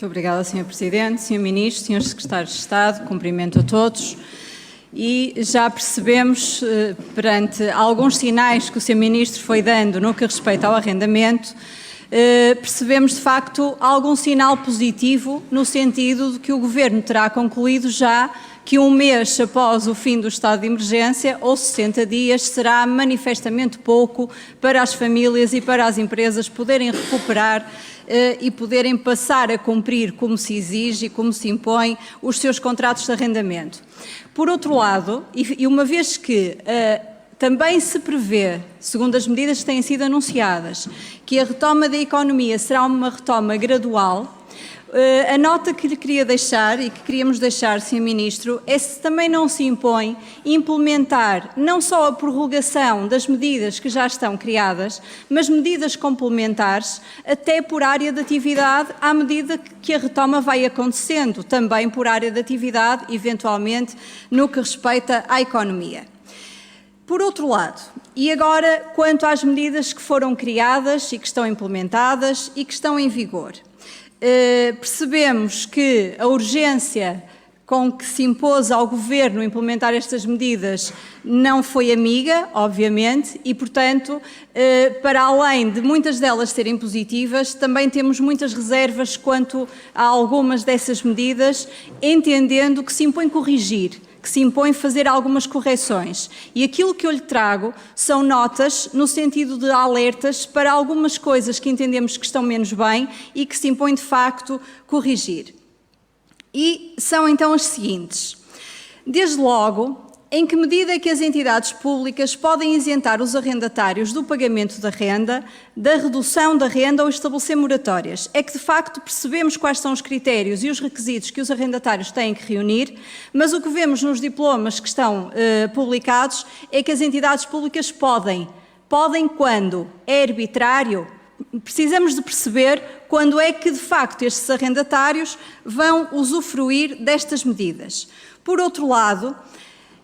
Muito obrigada, Sr. Presidente, Sr. Ministro, Srs. Secretários de Estado, cumprimento a todos. E já percebemos, perante alguns sinais que o Sr. Ministro foi dando no que respeita ao arrendamento, percebemos de facto algum sinal positivo no sentido de que o Governo terá concluído já que um mês após o fim do estado de emergência, ou 60 dias, será manifestamente pouco para as famílias e para as empresas poderem recuperar e poderem passar a cumprir, como se exige e como se impõe, os seus contratos de arrendamento. Por outro lado, e uma vez que também se prevê, segundo as medidas que têm sido anunciadas, que a retoma da economia será uma retoma gradual, a nota que lhe queria deixar e que queríamos deixar, Sr. Ministro, é se também não se impõe implementar não só a prorrogação das medidas que já estão criadas, mas medidas complementares até por área de atividade à medida que a retoma vai acontecendo, também por área de atividade, eventualmente no que respeita à economia. Por outro lado, e agora quanto às medidas que foram criadas e que estão implementadas e que estão em vigor, percebemos que a urgência com que se impôs ao Governo implementar estas medidas não foi amiga, obviamente, e, portanto, para além de muitas delas serem positivas, também temos muitas reservas quanto a algumas dessas medidas, entendendo que se impõe corrigir, que se impõe fazer algumas correções. E aquilo que eu lhe trago são notas no sentido de alertas para algumas coisas que entendemos que estão menos bem e que se impõe, de facto, corrigir. E são então as seguintes. Desde logo, em que medida é que as entidades públicas podem isentar os arrendatários do pagamento da renda, da redução da renda ou estabelecer moratórias? É que, de facto, percebemos quais são os critérios e os requisitos que os arrendatários têm que reunir, mas o que vemos nos diplomas que estão publicados é que as entidades públicas podem. Podem quando? É arbitrário? Precisamos de perceber quando é que, de facto, estes arrendatários vão usufruir destas medidas. Por outro lado,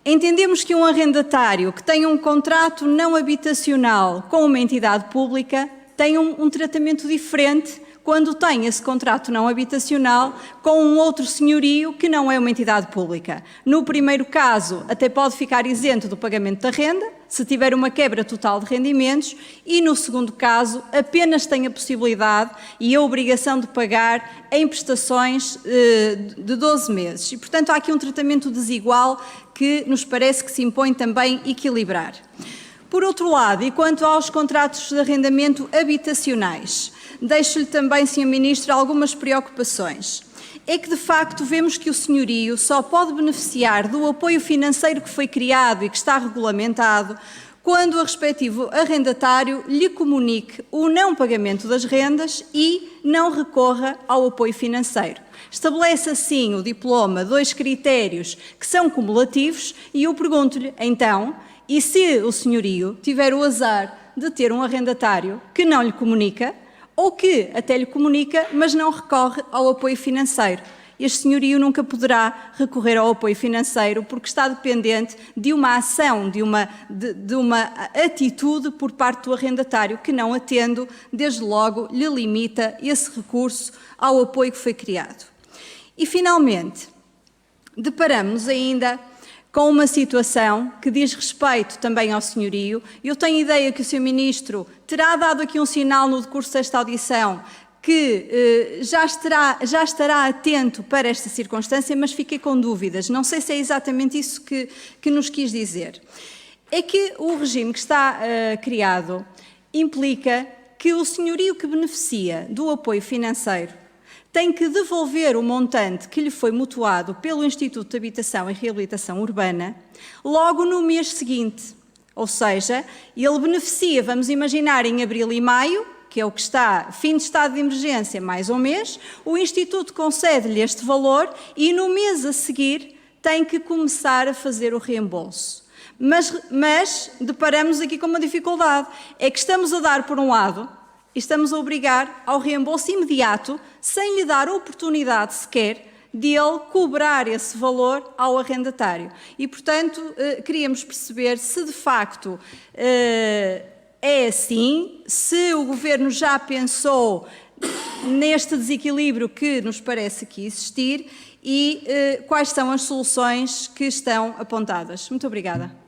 entendemos que um arrendatário que tenha um contrato não habitacional com uma entidade pública tem um tratamento diferente quando tem esse contrato não habitacional com um outro senhorio que não é uma entidade pública. No primeiro caso, até pode ficar isento do pagamento da renda, se tiver uma quebra total de rendimentos, e no segundo caso, apenas tem a possibilidade e a obrigação de pagar em prestações de 12 meses. E, portanto, há aqui um tratamento desigual que nos parece que se impõe também equilibrar. Por outro lado, e quanto aos contratos de arrendamento habitacionais, deixo-lhe também, Sr. Ministro, algumas preocupações. É que, de facto, vemos que o senhorio só pode beneficiar do apoio financeiro que foi criado e que está regulamentado quando o respectivo arrendatário lhe comunique o não pagamento das rendas e não recorra ao apoio financeiro. Estabelece assim o diploma 2 critérios que são cumulativos e eu pergunto-lhe, então, e se o senhorio tiver o azar de ter um arrendatário que não lhe comunica, ou que até lhe comunica, mas não recorre ao apoio financeiro? Este senhorio nunca poderá recorrer ao apoio financeiro porque está dependente de uma ação, de uma atitude por parte do arrendatário que, não atendo, desde logo lhe limita esse recurso ao apoio que foi criado. E, finalmente, deparamos ainda com uma situação que diz respeito também ao senhorio. Eu tenho ideia que o Sr. Ministro terá dado aqui um sinal no decurso desta audição que já estará atento para esta circunstância, mas fiquei com dúvidas. Não sei se é exatamente isso que nos quis dizer. É que o regime que está criado implica que o senhorio que beneficia do apoio financeiro tem que devolver o montante que lhe foi mutuado pelo Instituto de Habitação e Reabilitação Urbana logo no mês seguinte. Ou seja, ele beneficia, vamos imaginar, em abril e maio, que é o que está, fim de estado de emergência, mais um mês, o Instituto concede-lhe este valor e no mês a seguir tem que começar a fazer o reembolso. Mas deparamos aqui com uma dificuldade, é que estamos a dar, por um lado, e estamos a obrigar ao reembolso imediato, sem lhe dar oportunidade sequer de ele cobrar esse valor ao arrendatário. E, portanto, queríamos perceber se de facto é assim, se o Governo já pensou neste desequilíbrio que nos parece aqui existir e quais são as soluções que estão apontadas. Muito obrigada.